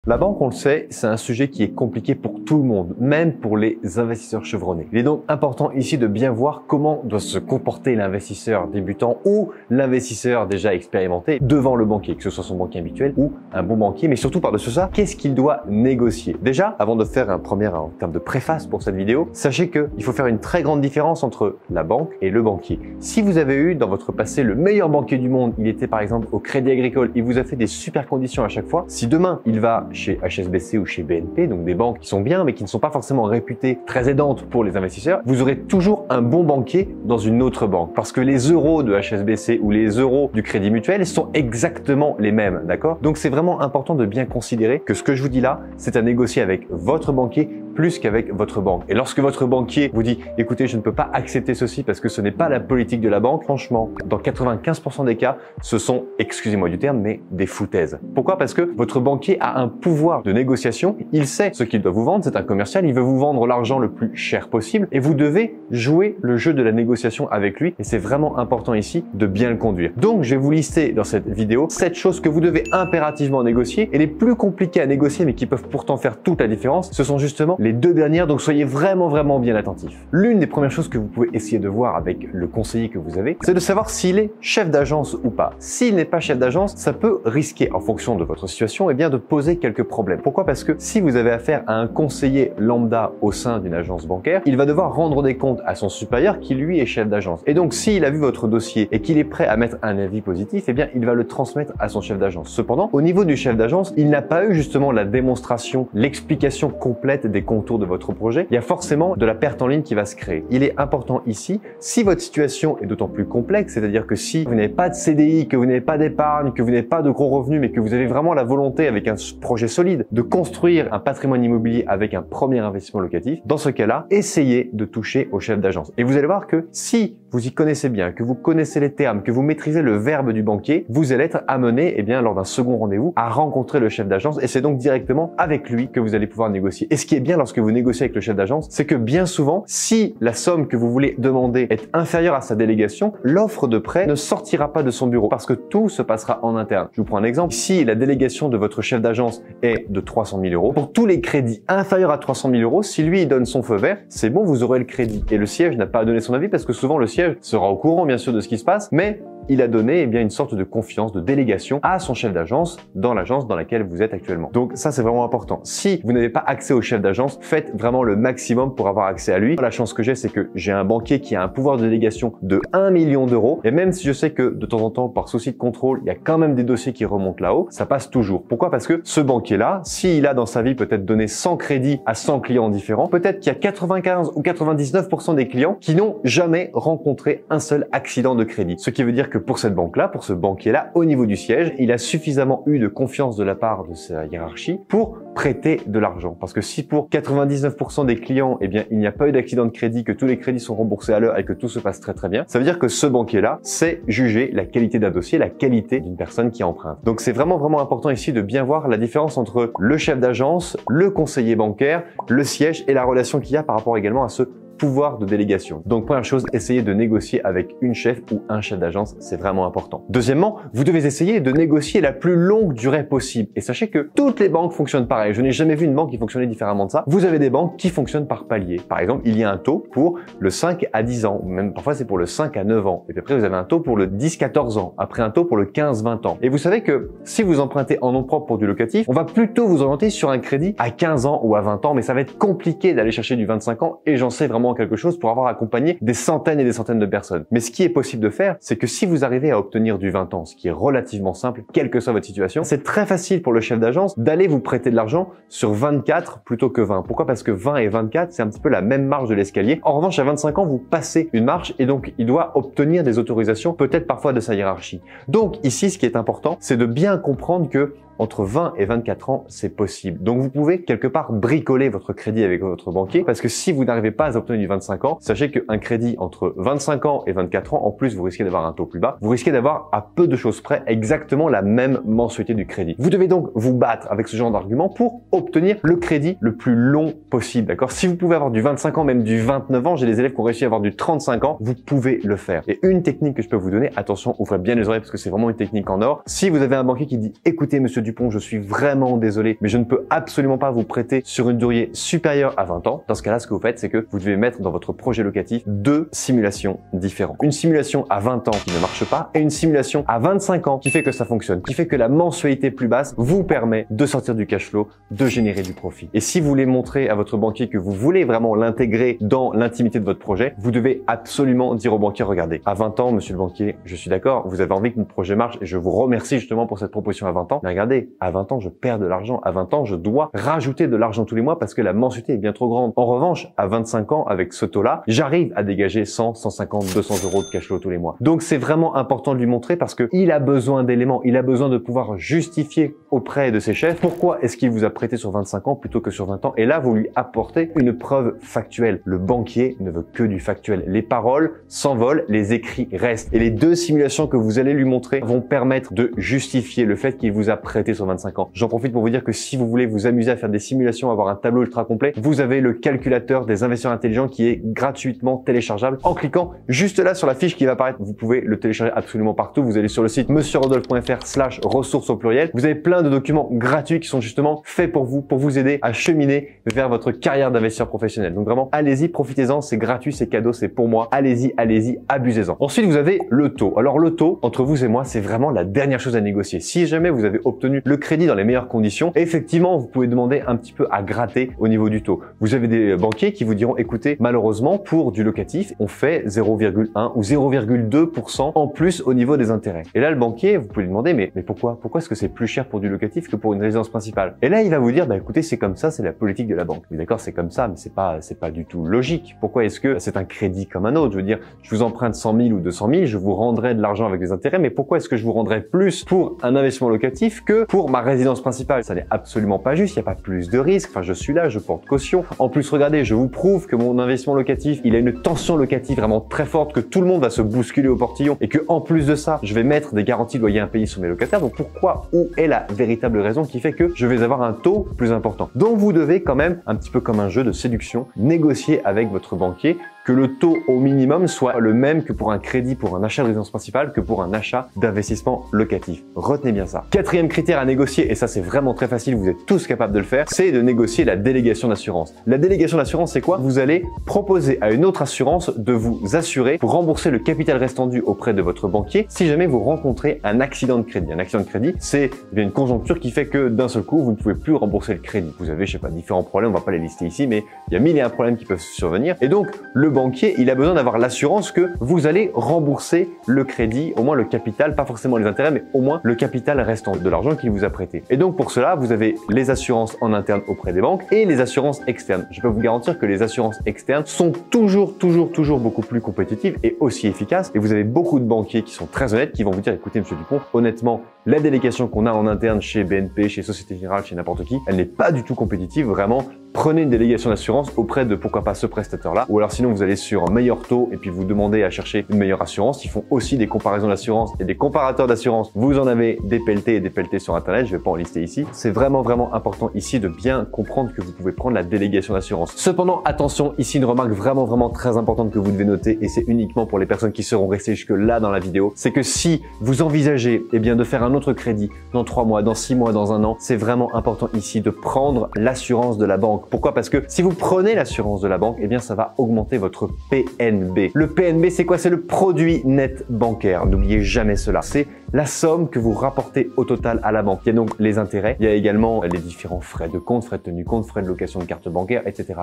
La banque, on le sait, c'est un sujet qui est compliqué pour tout le monde, même pour les investisseurs chevronnés. Il est donc important ici de bien voir comment doit se comporter l'investisseur débutant ou l'investisseur déjà expérimenté devant le banquier, que ce soit son banquier habituel ou un bon banquier, mais surtout par-dessus ça, qu'est-ce qu'il doit négocier? Déjà, avant de faire en termes de préface pour cette vidéo, sachez qu'il faut faire une très grande différence entre la banque et le banquier. Si vous avez eu dans votre passé le meilleur banquier du monde, il était par exemple au Crédit Agricole, il vous a fait des super conditions à chaque fois, si demain il va chez HSBC ou chez BNP, donc des banques qui sont bien mais qui ne sont pas forcément réputées très aidantes pour les investisseurs, vous aurez toujours un bon banquier dans une autre banque parce que les euros de HSBC ou les euros du Crédit Mutuel sont exactement les mêmes, d'accord? Donc c'est vraiment important de bien considérer que ce que je vous dis là, c'est à négocier avec votre banquier plus qu'avec votre banque. Et lorsque votre banquier vous dit écoutez, je ne peux pas accepter ceci parce que ce n'est pas la politique de la banque, franchement, dans 95% des cas, ce sont, excusez-moi du terme, mais des foutaises. Pourquoi? Parce que votre banquier a un pouvoir de négociation, il sait ce qu'il doit vous vendre, c'est un commercial, il veut vous vendre l'argent le plus cher possible et vous devez jouer le jeu de la négociation avec lui et c'est vraiment important ici de bien le conduire. Donc je vais vous lister dans cette vidéo 7 choses que vous devez impérativement négocier et les plus compliquées à négocier mais qui peuvent pourtant faire toute la différence, ce sont justement les deux dernières, donc soyez vraiment bien attentifs. L'une des premières choses que vous pouvez essayer de voir avec le conseiller que vous avez, c'est de savoir s'il est chef d'agence ou pas. S'il n'est pas chef d'agence, ça peut risquer, en fonction de votre situation, de poser quelques problèmes. Pourquoi? Parce que si vous avez affaire à un conseiller lambda au sein d'une agence bancaire, il va devoir rendre des comptes à son supérieur qui lui est chef d'agence. Et donc s'il a vu votre dossier et qu'il est prêt à mettre un avis positif, il va le transmettre à son chef d'agence. Cependant, au niveau du chef d'agence, il n'a pas eu justement la démonstration, l'explication complète des contours de votre projet. Il y a forcément de la perte en ligne qui va se créer. Il est important ici, si votre situation est d'autant plus complexe, c'est-à-dire que si vous n'avez pas de CDI, que vous n'avez pas d'épargne, que vous n'avez pas de gros revenus, mais que vous avez vraiment la volonté avec un projet solide de construire un patrimoine immobilier avec un premier investissement locatif, dans ce cas-là, essayez de toucher au chef d'agence. Et vous allez voir que si vous y connaissez bien, que vous connaissez les termes, que vous maîtrisez le verbe du banquier, vous allez être amené, lors d'un second rendez-vous, à rencontrer le chef d'agence et c'est donc directement avec lui que vous allez pouvoir négocier. Et ce qui est bien lorsque vous négociez avec le chef d'agence, c'est que bien souvent, si la somme que vous voulez demander est inférieure à sa délégation, l'offre de prêt ne sortira pas de son bureau parce que tout se passera en interne. Je vous prends un exemple. Si la délégation de votre chef d'agence est de 300 000 euros, pour tous les crédits inférieurs à 300 000 euros, si lui il donne son feu vert, c'est bon, vous aurez le crédit. Et le siège n'a pas à donner son avis parce que souvent le siège sera au courant bien sûr de ce qui se passe, mais il a donné une sorte de confiance, de délégation à son chef d'agence dans l'agence dans laquelle vous êtes actuellement. Donc ça c'est vraiment important. Si vous n'avez pas accès au chef d'agence, faites vraiment le maximum pour avoir accès à lui. La chance que j'ai, c'est que j'ai un banquier qui a un pouvoir de délégation de 1 million d'euros et même si je sais que de temps en temps, par souci de contrôle, il y a quand même des dossiers qui remontent là-haut, ça passe toujours. Pourquoi? Parce que ce banquier-là, s'il a dans sa vie peut-être donné 100 crédits à 100 clients différents, peut-être qu'il y a 95 ou 99% des clients qui n'ont jamais rencontré un seul accident de crédit. Ce qui veut dire que pour cette banque-là, pour ce banquier-là, au niveau du siège, il a suffisamment eu de confiance de la part de sa hiérarchie pour prêter de l'argent. Parce que si pour 99% des clients, il n'y a pas eu d'accident de crédit, que tous les crédits sont remboursés à l'heure et que tout se passe très bien, ça veut dire que ce banquier-là sait juger la qualité d'un dossier, la qualité d'une personne qui emprunte. Donc c'est vraiment important ici de bien voir la différence entre le chef d'agence, le conseiller bancaire, le siège et la relation qu'il y a par rapport également à ce pouvoir de délégation. Donc première chose, essayez de négocier avec une chef ou un chef d'agence, c'est vraiment important. Deuxièmement, vous devez essayer de négocier la plus longue durée possible. Et sachez que toutes les banques fonctionnent pareil. Je n'ai jamais vu une banque qui fonctionnait différemment de ça. Vous avez des banques qui fonctionnent par palier. Par exemple, il y a un taux pour le 5 à 10 ans, même parfois c'est pour le 5 à 9 ans. Et puis après, vous avez un taux pour le 10-14 ans, après un taux pour le 15-20 ans. Et vous savez que si vous empruntez en nom propre pour du locatif, on va plutôt vous orienter sur un crédit à 15 ans ou à 20 ans, mais ça va être compliqué d'aller chercher du 25 ans et j'en sais vraiment quelque chose pour avoir accompagné des centaines et des centaines de personnes. Mais ce qui est possible de faire, c'est que si vous arrivez à obtenir du 20 ans, ce qui est relativement simple, quelle que soit votre situation, c'est très facile pour le chef d'agence d'aller vous prêter de l'argent sur 24 plutôt que 20. Pourquoi? Parce que 20 et 24, c'est un petit peu la même marge de l'escalier. En revanche, à 25 ans, vous passez une marche et donc il doit obtenir des autorisations, peut-être parfois de sa hiérarchie. Donc ici, ce qui est important, c'est de bien comprendre que entre 20 et 24 ans, c'est possible. Donc vous pouvez quelque part bricoler votre crédit avec votre banquier parce que si vous n'arrivez pas à obtenir du 25 ans, sachez qu'un crédit entre 25 ans et 24 ans, en plus vous risquez d'avoir un taux plus bas, vous risquez d'avoir à peu de choses près exactement la même mensualité du crédit. Vous devez donc vous battre avec ce genre d'argument pour obtenir le crédit le plus long possible, d'accord? Si vous pouvez avoir du 25 ans, même du 29 ans, j'ai des élèves qui ont réussi à avoir du 35 ans, vous pouvez le faire. Et une technique que je peux vous donner, attention, ouvrez bien les oreilles parce que c'est vraiment une technique en or. Si vous avez un banquier qui dit, écoutez monsieur Dupont, je suis vraiment désolé, mais je ne peux absolument pas vous prêter sur une durée supérieure à 20 ans. Dans ce cas-là, ce que vous faites, c'est que vous devez mettre dans votre projet locatif 2 simulations différentes. Une simulation à 20 ans qui ne marche pas et une simulation à 25 ans qui fait que ça fonctionne, qui fait que la mensualité plus basse vous permet de sortir du cash flow, de générer du profit. Et si vous voulez montrer à votre banquier que vous voulez vraiment l'intégrer dans l'intimité de votre projet, vous devez absolument dire au banquier, regardez, à 20 ans, monsieur le banquier, je suis d'accord, vous avez envie que notre projet marche et je vous remercie justement pour cette proposition à 20 ans. Mais regardez, à 20 ans, je perds de l'argent. À 20 ans, je dois rajouter de l'argent tous les mois parce que la mensualité est bien trop grande. En revanche, à 25 ans, avec ce taux-là, j'arrive à dégager 100, 150, 200 euros de cash flow tous les mois. Donc, c'est vraiment important de lui montrer parce que il a besoin d'éléments, il a besoin de pouvoir justifier auprès de ses chefs pourquoi est-ce qu'il vous a prêté sur 25 ans plutôt que sur 20 ans. Et là, vous lui apportez une preuve factuelle. Le banquier ne veut que du factuel. Les paroles s'envolent, les écrits restent. Et les 2 simulations que vous allez lui montrer vont permettre de justifier le fait qu'il vous a prêté sur 25 ans. J'en profite pour vous dire que si vous voulez vous amuser à faire des simulations, avoir un tableau ultra complet, vous avez le calculateur des investisseurs intelligents qui est gratuitement téléchargeable en cliquant juste là sur la fiche qui va apparaître. Vous pouvez le télécharger absolument partout. Vous allez sur le site monsieurrodolphe.fr/ressources au pluriel. Vous avez plein de documents gratuits qui sont justement faits pour vous aider à cheminer vers votre carrière d'investisseur professionnel. Donc vraiment, allez-y, profitez-en, c'est gratuit, c'est cadeau, c'est pour moi. Allez-y, allez-y, abusez-en. Ensuite, vous avez le taux. Alors le taux, entre vous et moi, c'est vraiment la dernière chose à négocier. Si jamais vous avez obtenu le crédit dans les meilleures conditions, effectivement, vous pouvez demander un petit peu à gratter au niveau du taux. Vous avez des banquiers qui vous diront, écoutez, malheureusement, pour du locatif, on fait 0,1 ou 0,2% en plus au niveau des intérêts. Et là, le banquier, vous pouvez lui demander, mais pourquoi? Pourquoi est-ce que c'est plus cher pour du locatif que pour une résidence principale? Et là, il va vous dire, bah écoutez, c'est comme ça, c'est la politique de la banque. Oui, d'accord, c'est comme ça, mais c'est pas du tout logique. Pourquoi est-ce que c'est un crédit comme un autre? Je veux dire, je vous emprunte 100 000 ou 200 000, je vous rendrai de l'argent avec des intérêts, mais pourquoi est-ce que je vous rendrai plus pour un investissement locatif que pour ma résidence principale? Ça n'est absolument pas juste, il n'y a pas plus de risques. Enfin, je suis là, je porte caution. En plus, regardez, je vous prouve que mon investissement locatif, il a une tension locative vraiment très forte, que tout le monde va se bousculer au portillon et que en plus de ça, je vais mettre des garanties de loyer impayés sur mes locataires. Donc pourquoi, où est la véritable raison qui fait que je vais avoir un taux plus important? Donc vous devez quand même, un petit peu comme un jeu de séduction, négocier avec votre banquier que le taux au minimum soit le même que pour un crédit pour un achat de résidence principale que pour un achat d'investissement locatif. Retenez bien ça. 4e critère à négocier, et ça c'est vraiment très facile, vous êtes tous capables de le faire, c'est de négocier la délégation d'assurance. La délégation d'assurance, c'est quoi? Vous allez proposer à une autre assurance de vous assurer pour rembourser le capital restant dû auprès de votre banquier si jamais vous rencontrez un accident de crédit. Un accident de crédit, c'est une conjoncture qui fait que d'un seul coup, vous ne pouvez plus rembourser le crédit. Vous avez, je sais pas, différents problèmes, on va pas les lister ici, mais il y a 1001 problèmes qui peuvent survenir. Et donc, le banquier, il a besoin d'avoir l'assurance que vous allez rembourser le crédit, au moins le capital, pas forcément les intérêts, mais au moins le capital restant de l'argent qu'il vous a prêté. Et donc pour cela, vous avez les assurances en interne auprès des banques et les assurances externes. Je peux vous garantir que les assurances externes sont toujours beaucoup plus compétitives et aussi efficaces. Et vous avez beaucoup de banquiers qui sont très honnêtes, qui vont vous dire, écoutez, monsieur Dupont, honnêtement, la délégation qu'on a en interne chez BNP, chez Société Générale, chez n'importe qui, elle n'est pas du tout compétitive. Vraiment, prenez une délégation d'assurance auprès de, pourquoi pas, ce prestataire-là. Ou alors sinon, vous allez sur un meilleur taux et puis vous demandez à chercher une meilleure assurance. Ils font aussi des comparaisons d'assurance et des comparateurs d'assurance. Vous en avez des pelletés et des pelletés sur Internet. Je vais pas en lister ici. C'est vraiment important ici de bien comprendre que vous pouvez prendre la délégation d'assurance. Cependant, attention, ici une remarque vraiment très importante que vous devez noter, et c'est uniquement pour les personnes qui seront restées jusque là dans la vidéo. C'est que si vous envisagez, de faire un autre crédit dans 3 mois, dans 6 mois, dans 1 an, c'est vraiment important ici de prendre l'assurance de la banque. Pourquoi? Parce que si vous prenez l'assurance de la banque, ça va augmenter votre PNB. Le PNB, c'est quoi? C'est le produit net bancaire. N'oubliez jamais cela. C'est la somme que vous rapportez au total à la banque. Il y a donc les intérêts, il y a également les différents frais de compte, frais de tenue compte, frais de location de carte bancaire, etc.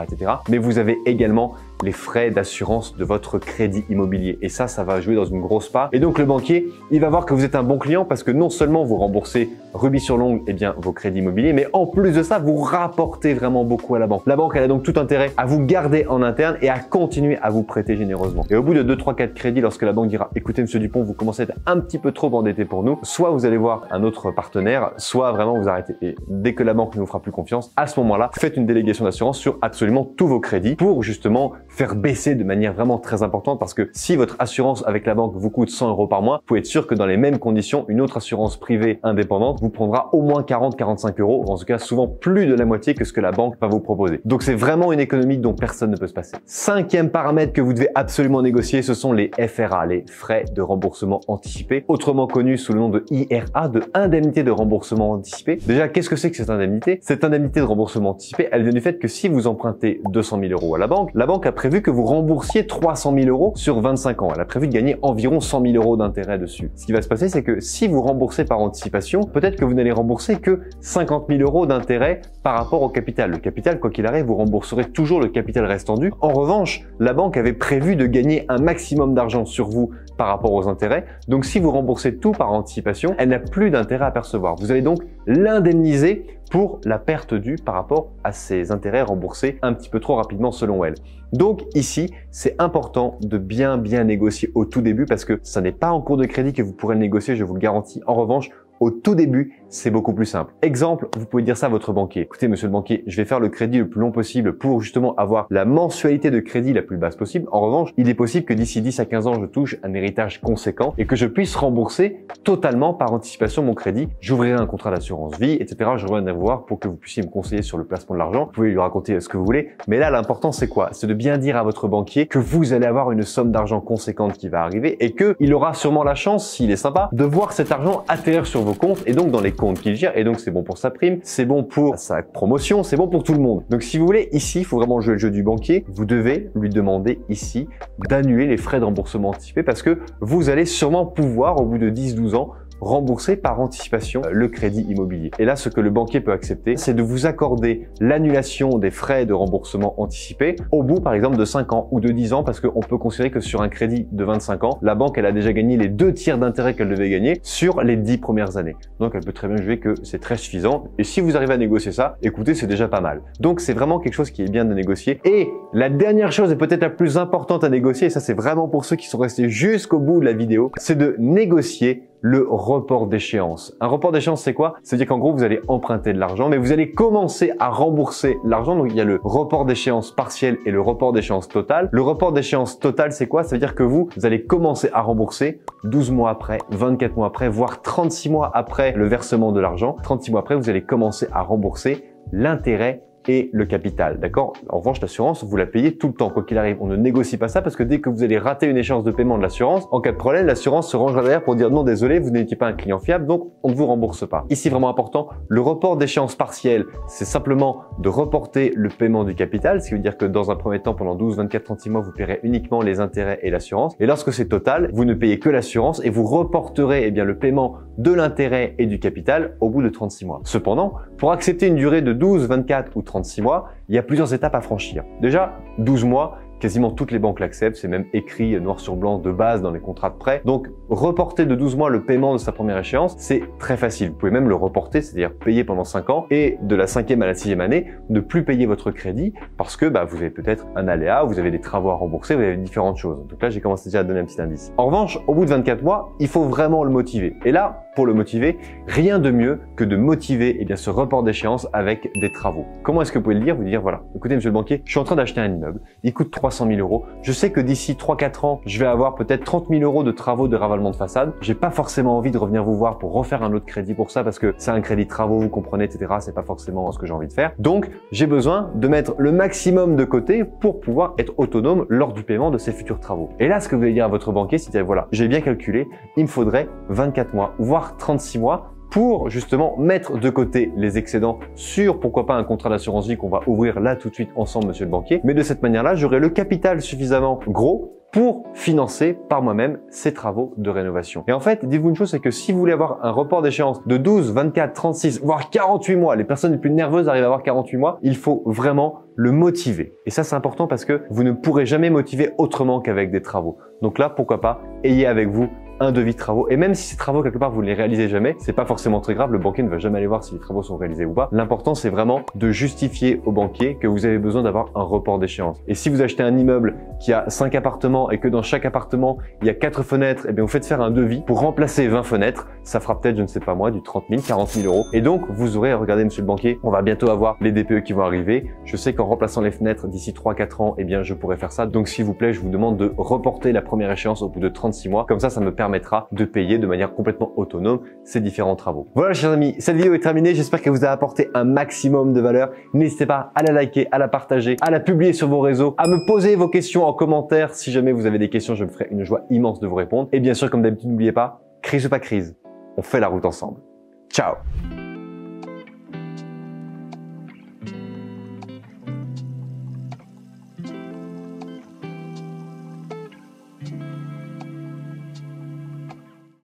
Mais vous avez également les frais d'assurance de votre crédit immobilier. Et ça va jouer dans une grosse part. Et donc le banquier, il va voir que vous êtes un bon client parce que non seulement vous remboursez rubis sur l'ongle vos crédits immobiliers, mais en plus de ça, vous rapportez vraiment beaucoup à la banque. La banque, elle a donc tout intérêt à vous garder en interne et à continuer à vous prêter généreusement. Et au bout de 2, 3, 4 crédits, lorsque la banque dira, écoutez, monsieur Dupont, vous commencez à être un petit peu trop endetté pour nous, soit vous allez voir un autre partenaire, soit vraiment vous arrêtez. Et dès que la banque ne vous fera plus confiance, à ce moment-là, faites une délégation d'assurance sur absolument tous vos crédits pour justement faire baisser de manière vraiment très importante, parce que si votre assurance avec la banque vous coûte 100 € par mois, vous pouvez être sûr que dans les mêmes conditions, une autre assurance privée indépendante vous prendra au moins 40-45 €, ou en tout cas souvent plus de la moitié que ce que la banque va vous proposer. Donc c'est vraiment une économie dont personne ne peut se passer. 5e paramètre que vous devez absolument négocier, ce sont les FRA, les frais de remboursement anticipé, autrement connus connu sous le nom de IRA, de indemnité de remboursement anticipé. Déjà, qu'est-ce que c'est que cette indemnité? Cette indemnité de remboursement anticipé, elle vient du fait que si vous empruntez 200 000 euros à la banque a prévu que vous remboursiez 300 000 euros sur 25 ans. Elle a prévu de gagner environ 100 000 euros d'intérêt dessus. Ce qui va se passer, c'est que si vous remboursez par anticipation, peut-être que vous n'allez rembourser que 50 000 euros d'intérêt par rapport au capital. Le capital, quoi qu'il arrive, vous rembourserez toujours le capital restant dû. En revanche, la banque avait prévu de gagner un maximum d'argent sur vous par rapport aux intérêts. Donc, si vous remboursez tout par anticipation, elle n'a plus d'intérêt à percevoir. Vous allez donc l'indemniser pour la perte due par rapport à ces intérêts remboursés un petit peu trop rapidement selon elle. Donc ici, c'est important de bien négocier au tout début parce que ça n'est pas en cours de crédit que vous pourrez le négocier, je vous le garantis. En revanche, au tout début, c'est beaucoup plus simple. Exemple, vous pouvez dire ça à votre banquier. Écoutez, monsieur le banquier, je vais faire le crédit le plus long possible pour justement avoir la mensualité de crédit la plus basse possible. En revanche, il est possible que d'ici 10 à 15 ans, je touche un héritage conséquent et que je puisse rembourser totalement par anticipation mon crédit. J'ouvrirai un contrat d'assurance vie, etc. Je reviendrai vous voir pour que vous puissiez me conseiller sur le placement de l'argent. Vous pouvez lui raconter ce que vous voulez. Mais là, l'important, c'est quoi? C'est de bien dire à votre banquier que vous allez avoir une somme d'argent conséquente qui va arriver et qu'il aura sûrement la chance, s'il est sympa, de voir cet argent atterrir sur vos comptes et donc dans les comptes qu'il gère. Et donc, c'est bon pour sa prime, c'est bon pour sa promotion, c'est bon pour tout le monde. Donc, si vous voulez, ici, il faut vraiment jouer le jeu du banquier. Vous devez lui demander ici d'annuler les frais de remboursement anticipé parce que vous allez sûrement pouvoir, au bout de 10-12 ans, rembourser par anticipation le crédit immobilier. Et là, ce que le banquier peut accepter, c'est de vous accorder l'annulation des frais de remboursement anticipé au bout, par exemple, de 5 ans ou de 10 ans, parce qu'on peut considérer que sur un crédit de 25 ans, la banque, elle a déjà gagné les 2 tiers d'intérêt qu'elle devait gagner sur les 10 premières années. Donc, elle peut très bien juger que c'est très suffisant. Et si vous arrivez à négocier ça, écoutez, c'est déjà pas mal. Donc, c'est vraiment quelque chose qui est bien de négocier. Et la dernière chose, et peut-être la plus importante à négocier, et ça, c'est vraiment pour ceux qui sont restés jusqu'au bout de la vidéo, c'est de négocier le report d'échéance. Un report d'échéance, c'est quoi? C'est-à-dire qu'en gros, vous allez emprunter de l'argent, mais vous allez commencer à rembourser l'argent. Donc, il y a le report d'échéance partiel et le report d'échéance total. Le report d'échéance total, c'est quoi? Ça veut dire que vous allez commencer à rembourser 12 mois après, 24 mois après, voire 36 mois après le versement de l'argent. 36 mois après, vous allez commencer à rembourser l'intérêt et le capital, d'accord? En revanche, l'assurance, vous la payez tout le temps, quoi qu'il arrive. On ne négocie pas ça parce que dès que vous allez rater une échéance de paiement de l'assurance, en cas de problème, l'assurance se rangera derrière pour dire non, désolé, vous n'étiez pas un client fiable, donc on ne vous rembourse pas. Ici, vraiment important, le report d'échéance partielle, c'est simplement de reporter le paiement du capital, ce qui veut dire que dans un premier temps, pendant 12, 24, 36 mois, vous paierez uniquement les intérêts et l'assurance. Et lorsque c'est total, vous ne payez que l'assurance et vous reporterez le paiement de l'intérêt et du capital au bout de 36 mois. Cependant, pour accepter une durée de 12, 24 ou 36 mois, il y a plusieurs étapes à franchir. Déjà, 12 mois, quasiment toutes les banques l'acceptent, c'est même écrit noir sur blanc de base dans les contrats de prêt. Donc, reporter de 12 mois le paiement de sa première échéance, c'est très facile. Vous pouvez même le reporter, c'est-à-dire payer pendant 5 ans et de la 5e à la 6e année, ne plus payer votre crédit parce que vous avez peut-être un aléa, vous avez des travaux à rembourser, vous avez différentes choses. Donc là, j'ai commencé déjà à donner un petit indice. En revanche, au bout de 24 mois, il faut vraiment le motiver. Et là, pour le motiver, rien de mieux que de motiver ce report d'échéance avec des travaux. Comment est-ce que vous pouvez le dire? Vous dire, voilà, écoutez, monsieur le banquier, je suis en train d'acheter un immeuble, il coûte 300 000 euros. Je sais que d'ici 3-4 ans, je vais avoir peut-être 30 000 euros de travaux de ravalement de façade. J'ai pas forcément envie de revenir vous voir pour refaire un autre crédit pour ça parce que c'est un crédit de travaux, vous comprenez, etc. C'est pas forcément ce que j'ai envie de faire. Donc, j'ai besoin de mettre le maximum de côté pour pouvoir être autonome lors du paiement de ces futurs travaux. Et là, ce que vous allez dire à votre banquier, c'est voilà, j'ai bien calculé, il me faudrait 24 mois, voire 36 mois pour justement mettre de côté les excédents sur pourquoi pas un contrat d'assurance vie qu'on va ouvrir là tout de suite ensemble, monsieur le banquier. Mais de cette manière-là, j'aurai le capital suffisamment gros pour financer par moi-même ces travaux de rénovation. Et en fait, dites-vous une chose, c'est que si vous voulez avoir un report d'échéance de 12, 24, 36, voire 48 mois, les personnes les plus nerveuses arrivent à avoir 48 mois, il faut vraiment le motiver. Et ça, c'est important parce que vous ne pourrez jamais motiver autrement qu'avec des travaux. Donc là, pourquoi pas, ayez avec vous un devis de travaux. Et même si ces travaux, quelque part, vous ne les réalisez jamais, c'est pas forcément très grave. Le banquier ne va jamais aller voir si les travaux sont réalisés ou pas. L'important, c'est vraiment de justifier au banquier que vous avez besoin d'avoir un report d'échéance. Et si vous achetez un immeuble qui a 5 appartements et que dans chaque appartement, il y a 4 fenêtres, vous faites faire un devis pour remplacer 20 fenêtres. Ça fera peut-être, je ne sais pas moi, du 30 000, 40 000 euros. Et donc, vous aurez, regardez, monsieur le banquier, on va bientôt avoir les DPE qui vont arriver. Je sais qu'en remplaçant les fenêtres d'ici 3-4 ans, je pourrais faire ça. Donc, s'il vous plaît, je vous demande de reporter la première échéance au bout de 36 mois. Comme ça me permettra de payer de manière complètement autonome ces différents travaux. Voilà, chers amis, cette vidéo est terminée. J'espère qu'elle vous a apporté un maximum de valeur. N'hésitez pas à la liker, à la partager, à la publier sur vos réseaux, à me poser vos questions en commentaire. Si jamais vous avez des questions, je me ferai une joie immense de vous répondre. Et bien sûr, comme d'habitude, n'oubliez pas, Crise ou pas crise, on fait la route ensemble. Ciao!